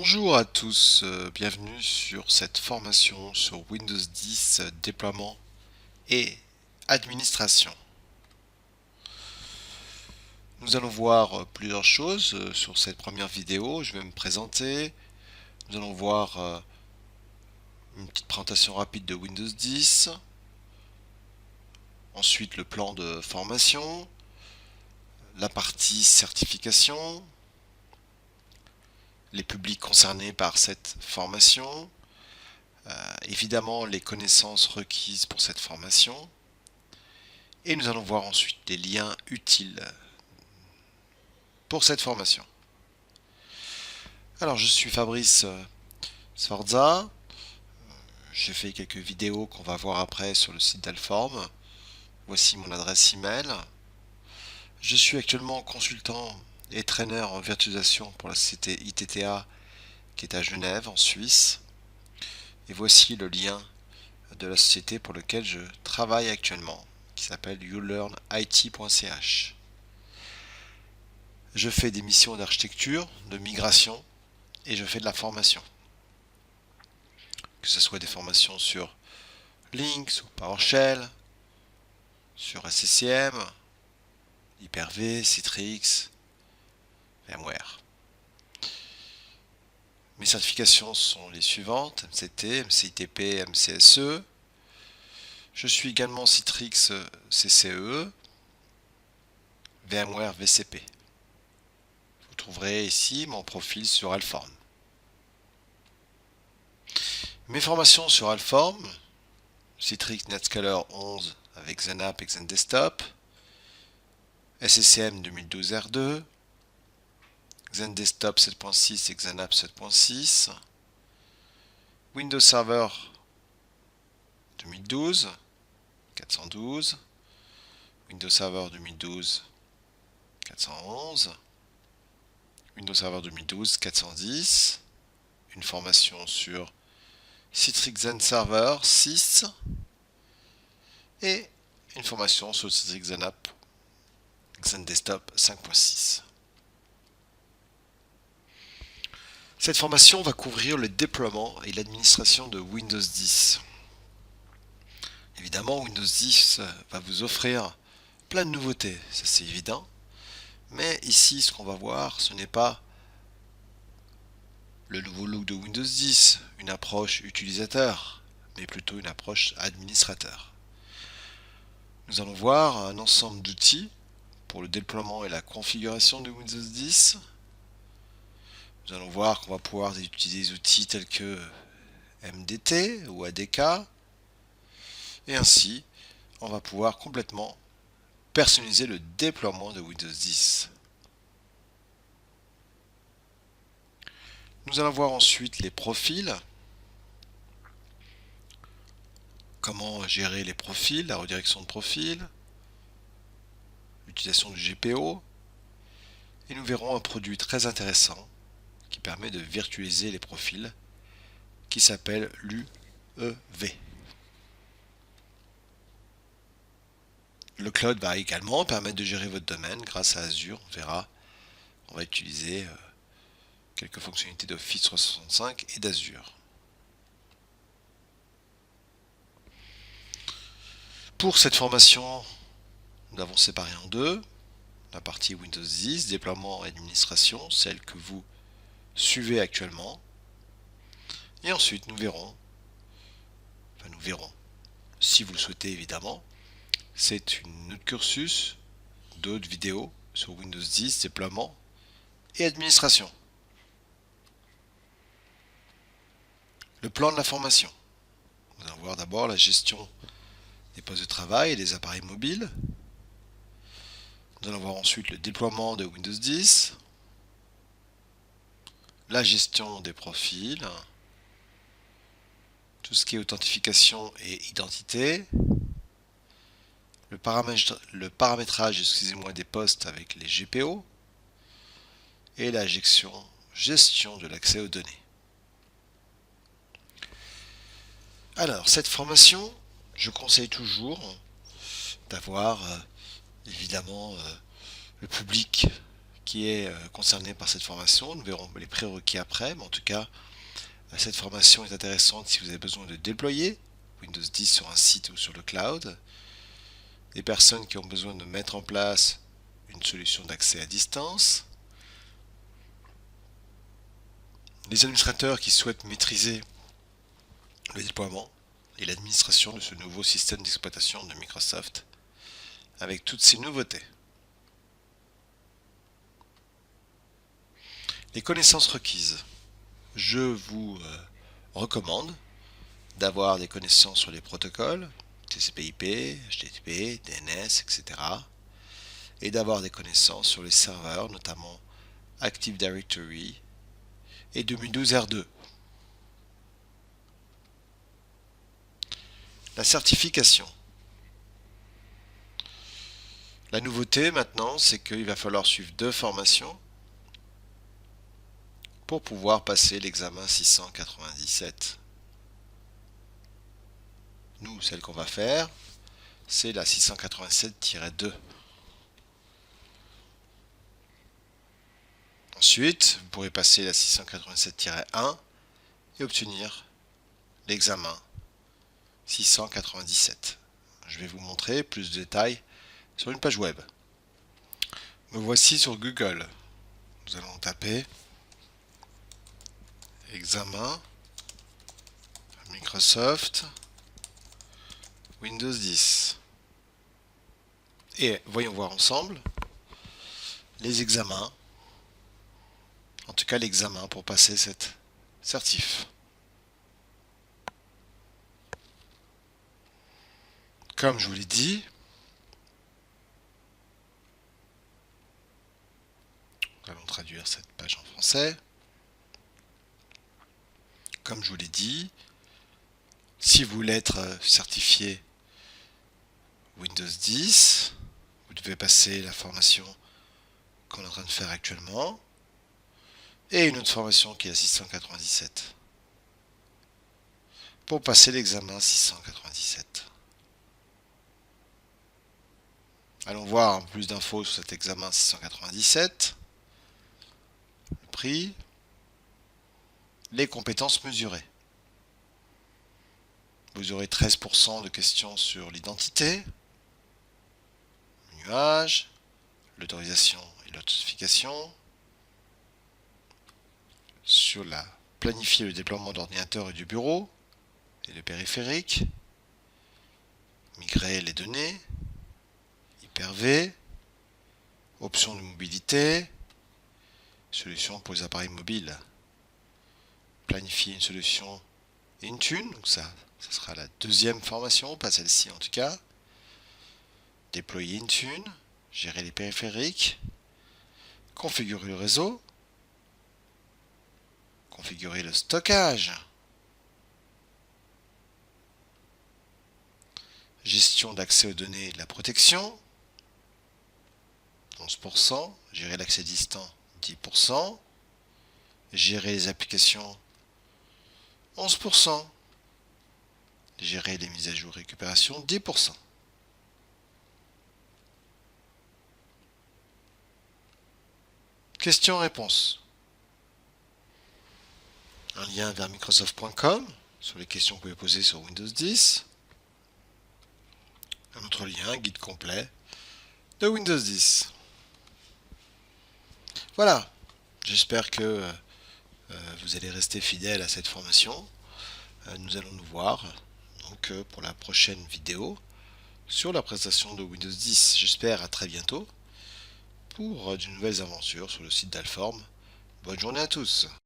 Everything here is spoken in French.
Bonjour à tous, bienvenue sur cette formation sur Windows 10, déploiement et administration. Nous allons voir plusieurs choses sur cette première vidéo. Je vais me présenter. Nous allons voir une petite présentation rapide de Windows 10. Ensuite le plan de formation, la partie certification, les publics concernés par cette formation, évidemment les connaissances requises pour cette formation, et nous allons voir ensuite les liens utiles pour cette formation. Alors je suis Fabrice Sforza, j'ai fait quelques vidéos qu'on va voir après sur le site d'Alform. Voici mon adresse email. Je suis actuellement consultant et traîneur en virtualisation pour la société ITTA qui est à Genève en Suisse. Et voici le lien de la société pour laquelle je travaille actuellement, qui s'appelle youlearnit.ch. Je fais des missions d'architecture, de migration et je fais de la formation. Que ce soit des formations sur Linux ou PowerShell, sur SCCM, Hyper-V, Citrix, VMware. Mes certifications sont les suivantes: MCT, MCITP, MCSE. Je suis également Citrix CCE, VMware VCP. Vous trouverez ici mon profil sur Alform. Mes formations sur Alform: Citrix NetScaler 11 avec XenApp et XenDesktop, SCCM 2012 R2, XenDesktop 7.6 et XenApp 7.6, Windows Server 2012 412, Windows Server 2012 411, Windows Server 2012 410, une formation sur Citrix Xen Server 6 et une formation sur Citrix XenApp XenDesktop 5.6. Cette formation va couvrir le déploiement et l'administration de Windows 10. Évidemment, Windows 10 va vous offrir plein de nouveautés, ça c'est évident. Mais ici, ce qu'on va voir, ce n'est pas le nouveau look de Windows 10, une approche utilisateur, mais plutôt une approche administrateur. Nous allons voir un ensemble d'outils pour le déploiement et la configuration de Windows 10. Nous allons voir qu'on va pouvoir utiliser des outils tels que MDT ou ADK. Et ainsi, on va pouvoir complètement personnaliser le déploiement de Windows 10. Nous allons voir ensuite les profils. Comment gérer les profils, la redirection de profil, l'utilisation du GPO. Et nous verrons un produit très intéressant qui permet de virtualiser les profils, qui s'appelle l'UEV. Le cloud va également permettre de gérer votre domaine grâce à Azure. On verra, on va utiliser quelques fonctionnalités d'Office 365 et d'Azure. Pour cette formation, nous l'avons séparée en deux. La partie Windows 10, déploiement et administration, celle que vous suivez actuellement. Et ensuite, nous verrons, si vous le souhaitez évidemment, c'est un autre cursus, d'autres vidéos sur Windows 10, déploiement et administration. Le plan de la formation. Nous allons voir d'abord la gestion des postes de travail et des appareils mobiles. Nous allons voir ensuite le déploiement de Windows 10, la gestion des profils, tout ce qui est authentification et identité, le paramétrage des postes avec les GPO et la gestion de l'accès aux données. Alors, cette formation, je conseille toujours d'avoir évidemment le public qui est concerné par cette formation. Nous verrons les prérequis après, mais en tout cas, cette formation est intéressante si vous avez besoin de déployer Windows 10 sur un site ou sur le cloud. Les personnes qui ont besoin de mettre en place une solution d'accès à distance. Les administrateurs qui souhaitent maîtriser le déploiement et l'administration de ce nouveau système d'exploitation de Microsoft avec toutes ces nouveautés. Les connaissances requises. Je vous recommande d'avoir des connaissances sur les protocoles TCP/IP, HTTP, DNS, etc. et d'avoir des connaissances sur les serveurs, notamment Active Directory et 2012 R2. La certification. La nouveauté maintenant, c'est qu'il va falloir suivre 2 formations pour pouvoir passer l'examen 697. Nous, celle qu'on va faire, c'est la 687-2. Ensuite, vous pourrez passer la 687-1 et obtenir l'examen 697. Je vais vous montrer plus de détails sur une page web. Me voici sur Google. Nous allons taper examen Microsoft Windows 10. Et voyons voir ensemble les examens. En tout cas, l'examen pour passer cette certif. Comme je vous l'ai dit, nous allons traduire cette page en français. Comme je vous l'ai dit, si vous voulez être certifié Windows 10, vous devez passer la formation qu'on est en train de faire actuellement et une autre formation qui est la 697 pour passer l'examen 697. Allons voir un peu plus d'infos sur cet examen 697. Le prix, les compétences mesurées. Vous aurez 13% de questions sur l'identité, le nuage, l'autorisation et l'authentification, sur la planifier le déploiement d'ordinateurs et du bureau et le périphérique, migrer les données, Hyper-V, options de mobilité, solutions pour les appareils mobiles, planifier une solution Intune, donc ça sera la deuxième formation, pas celle-ci en tout cas. Déployer Intune, gérer les périphériques, configurer le réseau, configurer le stockage, gestion d'accès aux données et de la protection, 11%, gérer l'accès distant, 10%, gérer les applications, 11%, gérer les mises à jour récupération, 10%. Questions-réponses. Un lien vers Microsoft.com sur les questions que vous pouvez poser sur Windows 10. Un autre lien, guide complet de Windows 10. Voilà, j'espère que vous allez rester fidèle à cette formation. Nous allons nous voir donc, pour la prochaine vidéo sur la présentation de Windows 10. J'espère à très bientôt pour de nouvelles aventures sur le site d'Alform. Bonne journée à tous.